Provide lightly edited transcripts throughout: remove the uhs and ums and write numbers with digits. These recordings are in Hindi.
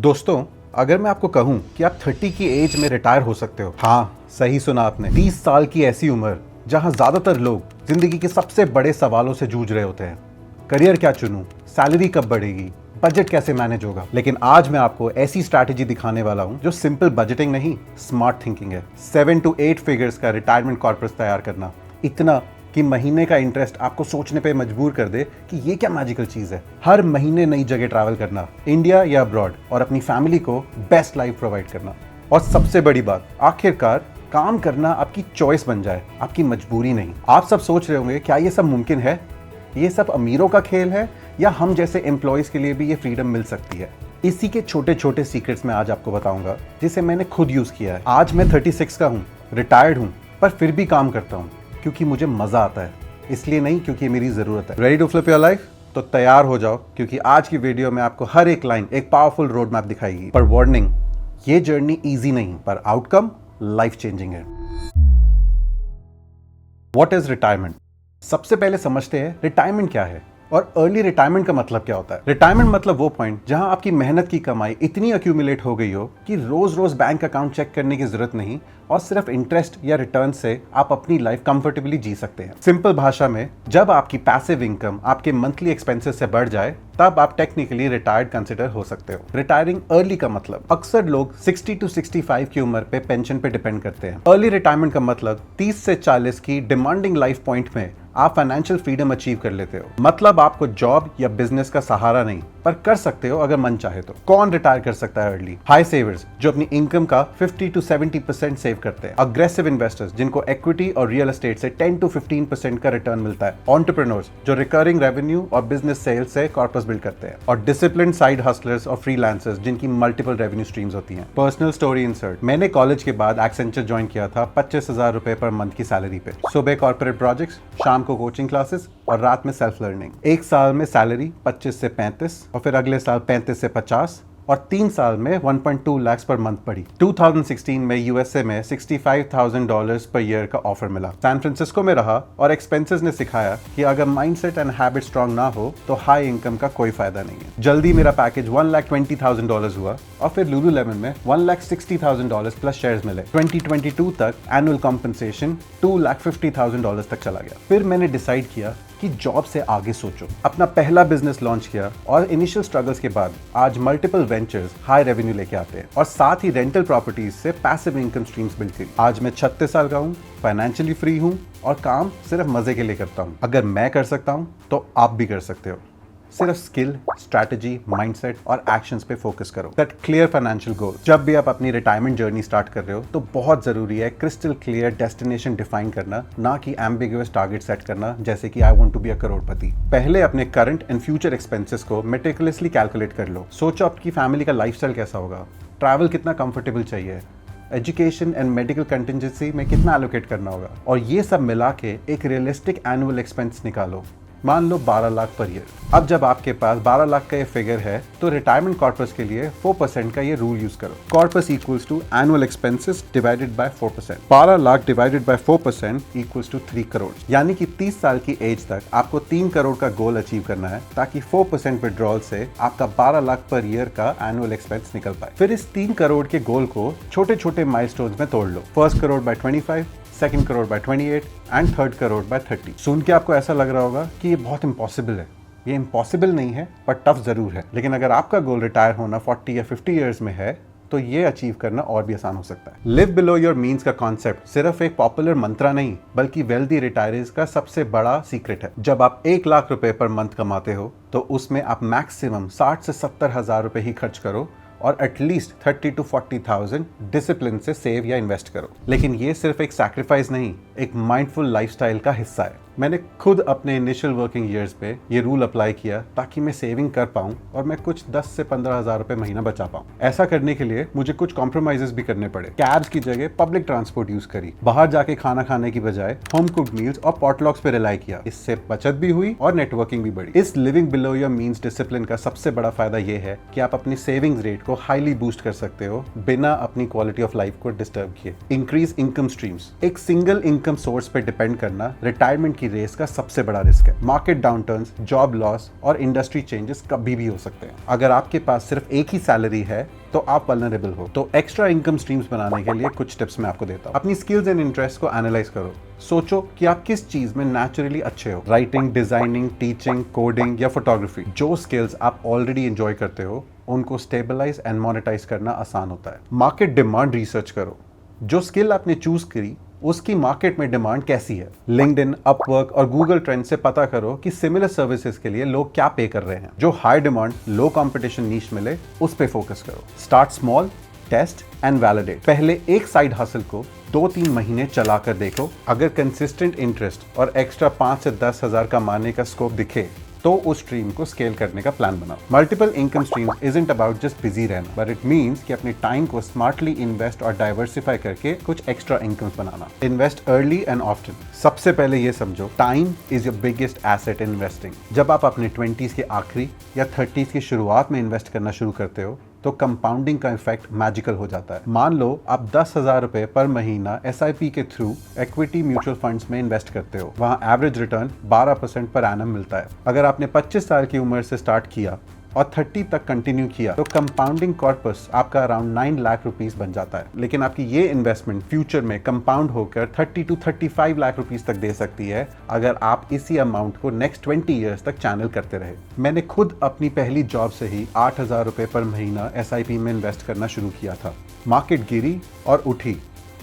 दोस्तों, अगर मैं आपको कहूं कि आप 30 की एज में रिटायर हो सकते हो, हाँ सही सुना आपने। 30 साल की ऐसी उम्र जहां ज्यादातर लोग जिंदगी के सबसे बड़े सवालों से जूझ रहे होते हैं। करियर क्या चुनूं, सैलरी कब बढ़ेगी, बजट कैसे मैनेज होगा। लेकिन आज मैं आपको ऐसी स्ट्रैटेजी दिखाने वाला हूं जो सिंपल बजटिंग नहीं, स्मार्ट थिंकिंग है। 7 to 8 फिगर्स का रिटायरमेंट कॉर्पस तैयार करना, इतना कि महीने का इंटरेस्ट आपको सोचने पे मजबूर कर दे कि ये क्या मैजिकल चीज है। हर महीने नई जगह ट्रैवल करना, इंडिया या अब्रॉड, और अपनी फैमिली को बेस्ट लाइफ प्रोवाइड करना। और सबसे बड़ी बात, आखिरकार काम करना आपकी चॉइस बन जाए, आपकी मजबूरी नहीं। आप सब सोच रहे होंगे, क्या ये सब मुमकिन है? ये सब अमीरों का खेल है या हम जैसे एम्प्लॉयज के लिए भी ये फ्रीडम मिल सकती है? इसी के छोटे छोटे सीक्रेट्स मैं आज आपको बताऊंगा, जिसे मैंने खुद यूज किया है। आज मैं 36 का हूँ, रिटायर्ड हूँ, पर फिर भी काम करता हूँ क्योंकि मुझे मजा आता है, इसलिए नहीं क्योंकि मेरी जरूरत है। Ready to flip your life? तो तैयार हो जाओ, क्योंकि आज की वीडियो में आपको हर एक लाइन एक पावरफुल रोड मैप दिखाएगी। पर वार्निंग, ये जर्नी इजी नहीं, पर आउटकम लाइफ चेंजिंग है। What is retirement? सबसे पहले समझते हैं रिटायरमेंट क्या है और अर्ली रिटायरमेंट का मतलब क्या होता है। रिटायरमेंट मतलब वो पॉइंट जहां आपकी मेहनत की कमाई इतनी अक्यूमुलेट हो गई हो कि रोज रोज बैंक अकाउंट चेक करने की जरूरत नहीं और सिर्फ इंटरेस्ट या रिटर्न से आप अपनी लाइफ कंफर्टेबली जी सकते हैं। सिंपल भाषा में, जब आपकी पैसिव इनकम आपके मंथली एक्सपेंसेस से बढ़ जाए, तब आप टेक्निकली रिटायर्ड कंसिडर हो सकते हो। रिटायरिंग अर्ली का मतलब, अक्सर लोग 60 to 65 की उम्र पे पेंशन पे डिपेंड करते हैं। अर्ली रिटायरमेंट का मतलब 30 से 40 की डिमांडिंग लाइफ पॉइंट में आप फाइनेंशियल फ्रीडम अचीव कर लेते हो। मतलब आपको जॉब या बिजनेस का सहारा नहीं, पर कर सकते हो अगर मन चाहे तो। कौन रिटायर कर सकता है अर्ली? हाई सेवर्स, जो अपनी इनकम का 50 to 70% सेव करते हैं। अग्रेसिव इन्वेस्टर्स, जिनको इक्विटी और रियल एस्टेट से 10 to 15% का रिटर्न मिलता है। एंटरप्रेन्योर्स, जो रिकरिंग रेवेन्यू और बिजनेस सेल्स से कॉर्पस बिल्ड करते हैं। और डिसिप्लिन्ड साइड हस्लर्स और फ्रीलांसर्स, जिनकी मल्टीपल रेवेन्यू स्ट्रीम्स होती हैं। पर्सनल स्टोरी इंसर्ट, मैंने कॉलेज के बाद एक्सेंचर ज्वाइन किया था 25,000 रुपए पर मंथ की सैलरी पे। सुबह कॉर्पोरेट प्रोजेक्ट्स, शाम को कोचिंग क्लासेस और रात में सेल्फ लर्निंग। एक साल में सैलरी 25 से 35 और फिर अगले साल 35 से 50 और 3 साल में 1.2 लाख पर मंथ पड़ी। 2016 में यूएसए में $65,000 पर ईयर का ऑफर मिला। सैन फ्रांसिस्को में रहा और एक्सपेंसेस ने सिखाया कि अगर माइंडसेट एंड हैबिट स्ट्रांग ना हो तो हाई इनकम का कोई फायदा नहीं है। जल्दी मेरा पैकेज $1,20,000 हुआ और फिर लुलुलेमन में $1,60,000 प्लस शेयर्स मिले। 2022 तक एनुअल कॉम्पनसेशन $2,50,000 तक चला गया। फिर मैंने डिसाइड किया कि जॉब से आगे सोचो। अपना पहला बिजनेस लॉन्च किया और इनिशियल स्ट्रगल्स के बाद आज मल्टीपल वेंचर्स हाई रेवेन्यू लेके आते हैं और साथ ही रेंटल प्रॉपर्टीज से पैसिव इनकम स्ट्रीम्स बिल्ड की। आज मैं 36 साल का हूँ, फाइनेंशियली फ्री हूँ और काम सिर्फ मजे के लिए करता हूँ। अगर मैं कर सकता हूँ तो आप भी कर सकते हो। सिर्फ स्किल, स्ट्रैटेजी, माइंडसेट और एक्शंस पे फोकस करो। Set clear financial goal. जब भी आप अपनी रिटायरमेंट जर्नी स्टार्ट कर रहे हो तो बहुत जरूरी है क्रिस्टल क्लियर डेस्टिनेशन डिफाइन करना, ना कि एम्बिगुअस टारगेट सेट करना, जैसे कि I want to be a करोड़पति। पहले अपने करंट एंड फ्यूचर एक्सपेंसेस को मेटिकुलसली कैलकुलेट कर लो। सोचो आपकी फैमिली का लाइफस्टाइल कैसा होगा, ट्रैवल कितना कंफर्टेबल चाहिए, एजुकेशन एंड मेडिकल कंटिजेंसी में कितना एलोकेट करना होगा, और ये सब मिला के एक रियलिस्टिक एनुअल एक्सपेंस निकालो। मान लो 12 लाख पर ईयर। अब जब आपके पास 12 लाख का ये फिगर है तो रिटायरमेंट कॉर्पस के लिए 4% का ये रूल यूज करो। Corpus equals to annual expenses divided by 4%। 12 lakh divided by 4% equals to 3 crore. यानी कि 30 साल की एज तक आपको 3 करोड़ का गोल अचीव करना है, ताकि 4% विड्रॉल से आपका 12 लाख पर ईयर का एनुअल एक्सपेंस निकल पाए। फिर इस 3 करोड़ के गोल को छोटे छोटे माइलस्टोन्स में तोड़ लो। First crore by 25, second crore by 28 and third crore by 30। सुन के आपको ऐसा लग रहा होगा कि ये बहुत इंपॉसिबल है। ये इंपॉसिबल नहीं है, पर टफ जरूर है। लेकिन अगर आपका गोल रिटायर होना 40 या 50 इयर्स में है तो ये अचीव करना और भी आसान हो सकता है। लिव बिलो योर मीन्स का कॉन्सेप्ट सिर्फ एक पॉपुलर मंत्रा नहीं, बल्कि वेल्दी रिटायरीज का सबसे बड़ा सीक्रेट है। जब आप 1 लाख रुपए पर मंथ कमाते हो तो उसमें आप मैक्सिमम 60 से 70 हजार रुपए ही खर्च करो और एटलीस्ट 30 to 40,000 डिसिप्लिन से सेव या इन्वेस्ट करो। लेकिन ये सिर्फ एक सैक्रिफाइस नहीं, एक माइंडफुल लाइफस्टाइल का हिस्सा है। मैंने खुद अपने इनिशियल वर्किंग ईयर्स पे ये रूल अप्लाई किया ताकि मैं सेविंग कर पाऊं और मैं कुछ 10 से 15 हजार रुपए महीना बचा पाऊं। ऐसा करने के लिए मुझे कुछ कॉम्प्रोमाइजेस भी करने पड़े। कैब्स की जगह पब्लिक ट्रांसपोर्ट यूज करी, बाहर जाके खाना खाने की बजाय होम कुक्ड मील्स और पॉटलॉक्स पे रिलाई किया। इससे बचत भी हुई और नेटवर्किंग भी बढ़ी। इस living below your means discipline का सबसे बड़ा फायदा ये है कि आप अपनी सेविंग्स रेट को हाईली बूस्ट कर सकते हो बिना अपनी क्वालिटी ऑफ लाइफ को डिस्टर्ब किए। Increase income streams. एक सिंगल इनकम सोर्स पे डिपेंड करना रिटायरमेंट की की रेस का सबसे बड़ा रिस्क है। मार्केट डाउनटर्न्स, जॉब लॉस और इंडस्ट्री चेंजेस कभी भी हो सकते हैं। अगर आपके पास सिर्फ एक ही सैलरी है तो आप वल्नरेबल हो। तो एक्स्ट्रा इनकम स्ट्रीम्स बनाने के लिए कुछ टिप्स मैं आपको देता हूँ। अपनी स्किल्स एंड इंटरेस्ट को एनालाइज करो। सोचो कि आप किस चीज में नेचुरली अच्छे हो। राइटिंग, डिजाइनिंग, टीचिंग, कोडिंग या फोटोग्राफी। जो स्किल्स आप ऑलरेडी एंजॉय करते हो उनको स्टेबलाइज एंड मोनेटाइज करना आसान होता है। मार्केट डिमांड रिसर्च करो। जो स्किल आपने चूज करी उसकी मार्केट में डिमांड कैसी है। लिंक्डइन, अपवर्क और गूगल ट्रेंड से पता करो कि सिमिलर सर्विसेज के लिए लोग क्या पे कर रहे हैं। जो high demand, low competition niche मिले उस पे फोकस करो। Start small, test and validate. पहले एक साइड हासिल को 2-3 महीने चला कर देखो। अगर कंसिस्टेंट इंटरेस्ट और एक्स्ट्रा 5 से 10 हजार कमाने का स्कोप दिखे तो उस स्ट्रीम को स्केल करने का प्लान बनाओ। Multiple income streams isn't about just busy रहना, बट इट मींस कि अपने टाइम को स्मार्टली इन्वेस्ट और डाइवर्सिफाई करके कुछ extra incomes banana. Invest early and often. सबसे पहले ये समझो, time is your biggest asset in investing. जब आप अपने 20s के आखिरी या 30s की शुरुआत में इन्वेस्ट करना शुरू करते हो तो कंपाउंडिंग का इफेक्ट मैजिकल हो जाता है। मान लो आप 10,000 रुपए पर महीना SIP के थ्रू इक्विटी म्यूचुअल फंड्स में इन्वेस्ट करते हो। वहां एवरेज रिटर्न 12% पर एनम मिलता है। अगर आपने 25 साल की उम्र से स्टार्ट किया और 30 तक कंटिन्यू किया तो कंपाउंडिंग कॉर्पस आपका अराउंड 9 लाख रुपीस बन जाता है। लेकिन आपकी ये इन्वेस्टमेंट फ्यूचर में कंपाउंड होकर 30 to 35 लाख रुपीस तक दे सकती है अगर आप इसी अमाउंट को नेक्स्ट 20 ईयर्स तक चैनल करते रहे। मैंने खुद अपनी पहली जॉब से ही 8,000 रुपए पर महीना SIP में इन्वेस्ट करना शुरू किया था। मार्केट गिरी और उठी,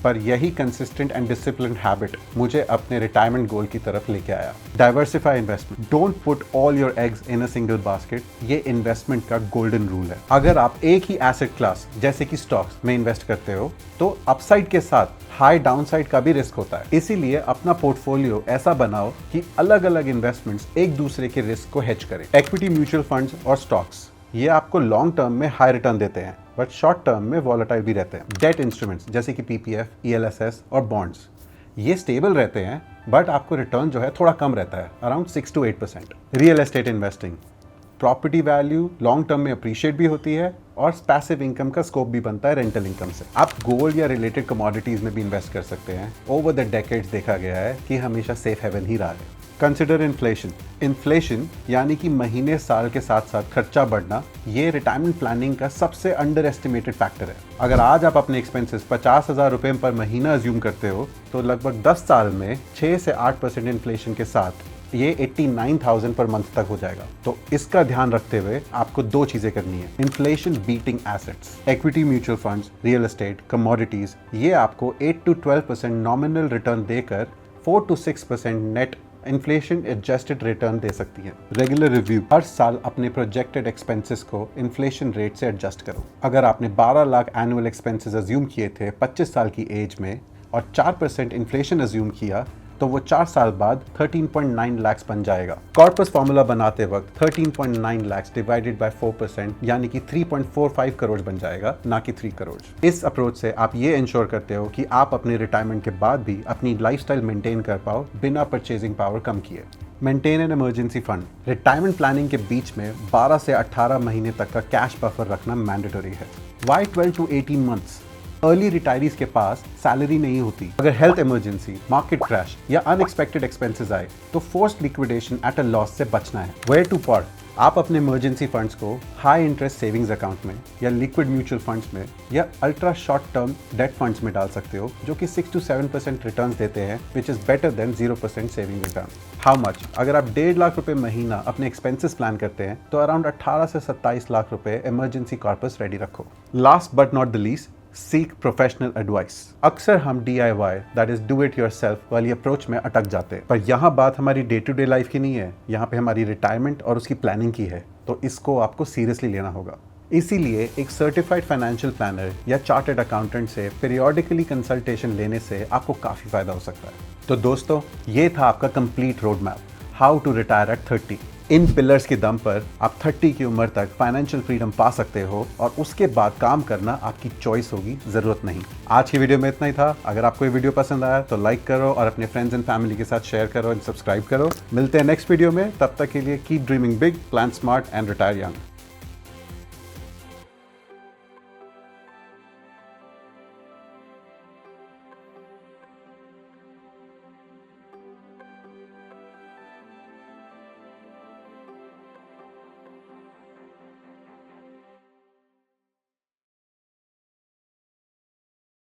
पर यही कंसिस्टेंट एंड डिसिप्लिन्ड हैबिट मुझे अपने रिटायरमेंट गोल की तरफ लेके आया। Diversify investment. Don't put all your eggs in a single basket. ये इन्वेस्टमेंट का गोल्डन रूल है। अगर आप एक ही एसेट क्लास जैसे कि स्टॉक्स में इन्वेस्ट करते हो तो अपसाइड के साथ हाई डाउनसाइड का भी रिस्क होता है। इसीलिए अपना पोर्टफोलियो ऐसा बनाओ कि अलग अलग इन्वेस्टमेंट्स एक दूसरे के रिस्क को हेज करें। इक्विटी म्यूचुअल फंड्स और स्टॉक्स ये आपको लॉन्ग टर्म में हाई रिटर्न देते हैं बट शॉर्ट टर्म में वॉलेटाइल भी रहते हैं। डेट इंस्ट्रूमेंट्स जैसे कि PPF, ELSS और बॉन्ड्स ये स्टेबल रहते हैं बट आपको रिटर्न जो है थोड़ा कम रहता है, around 6 to 8%। Real estate investing. Property value long term में अप्रिशिएट भी होती है और पैसिव इनकम का स्कोप भी बनता है रेंटल इनकम से। आप गोल्ड या रिलेटेड कमोडिटीज में भी इन्वेस्ट कर सकते हैं। ओवर द डेकेड्स देखा गया है कि हमेशा सेफ हेवन ही रहा है। Consider inflation. इन्फ्लेशन यानी कि महीने साल के साथ साथ खर्चा बढ़ना, ये रिटायरमेंट प्लानिंग का सबसे अंडर एस्टिमेटेड फैक्टर है। अगर आज आप अपने एक्सपेंसेस 50,000 रुपए पर महीना अज्यूम करते हो तो लगभग 10 साल में 6 से 8% इन्फ्लेशन के साथ ये 89,000 पर मंथ तक हो जाएगा। तो इसका ध्यान रखते हुए आपको 2 चीजें करनी है। Inflation beating assets. Equity mutual funds, real estate, commodities ये आपको 8 to 12% नॉमिनल रिटर्न देकर 4 to 6% net inflation adjusted return दे सकती है। Regular review. हर साल अपने प्रोजेक्टेड एक्सपेंसेस को इन्फ्लेशन रेट से एडजस्ट करो। अगर आपने 12 लाख एनुअल एक्सपेंसेस अज्यूम किए थे 25 साल की एज में और 4% इन्फ्लेशन अज्यूम किया तो वो 4 साल बाद 13.9 लाख बन जाएगा। कॉर्पस फॉर्मूला बनाते वक्त 13.9 लाख डिवाइडेड बाय 4% यानी कि 3.45 करोड़ बन जाएगा, ना कि 3 करोड़। इस अप्रोच से आप ये इंश्योर करते हो कि आप अपने रिटायरमेंट के बाद भी अपनी लाइफस्टाइल मेंटेन कर पाओ बिना परचेजिंग पावर कम किए। Maintain an emergency fund. Retirement planning के बीच में 12 से 18 महीने तक का कैश बफर रखना मैंडेटरी है। Why 12 to 18 months? Early retirees के पास सैलरी नहीं होती। अगर हेल्थ इमरजेंसी, मार्केट क्रैश या अनएक्सपेक्टेड एक्सपेंसेस आए तो forced liquidation at a loss से बचना है। Where to park? आप अपने इमरजेंसी फंड्स को हाई इंटरेस्ट सेविंग्स अकाउंट में या लिक्विड म्यूचुअल फंड्स में या ultra short term debt funds में डाल सकते हो जो कि 6 to 7% रिटर्न्स देते हैं, which is better than 0% saving return. How much? अगर आप 1.5 लाख रुपए महीना अपने एक्सपेंसेस प्लान करते हैं तो अराउंड 18 से 27 लाख रुपए इमरजेंसी कॉर्पस रेडी रखो। Last but not the least, seek professional advice. अक्सर हम DIY that is do it yourself वाली अप्रोच में अटक जाते हैं, पर यहाँ बात हमारी डे टू डे लाइफ की नहीं है, यहाँ पे हमारी रिटायरमेंट और उसकी प्लानिंग की है, तो इसको आपको सीरियसली लेना होगा। इसीलिए एक सर्टिफाइड फाइनेंशियल प्लानर या चार्टर्ड अकाउंटेंट से पीरियोडिकली कंसल्टेशन लेने से आपको काफ़ी फायदा हो सकता है। तो दोस्तों, ये था आपका complete road map, how to retire at 30। इन पिलर्स के दम पर आप 30 की उम्र तक फाइनेंशियल फ्रीडम पा सकते हो और उसके बाद काम करना आपकी चॉइस होगी, जरूरत नहीं। आज की वीडियो में इतना ही था। अगर आपको ये वीडियो पसंद आया तो लाइक करो और अपने फ्रेंड्स एंड फैमिली के साथ शेयर करो और सब्सक्राइब करो। मिलते हैं नेक्स्ट वीडियो में, तब तक के लिए keep dreaming big, plan smart and retire young.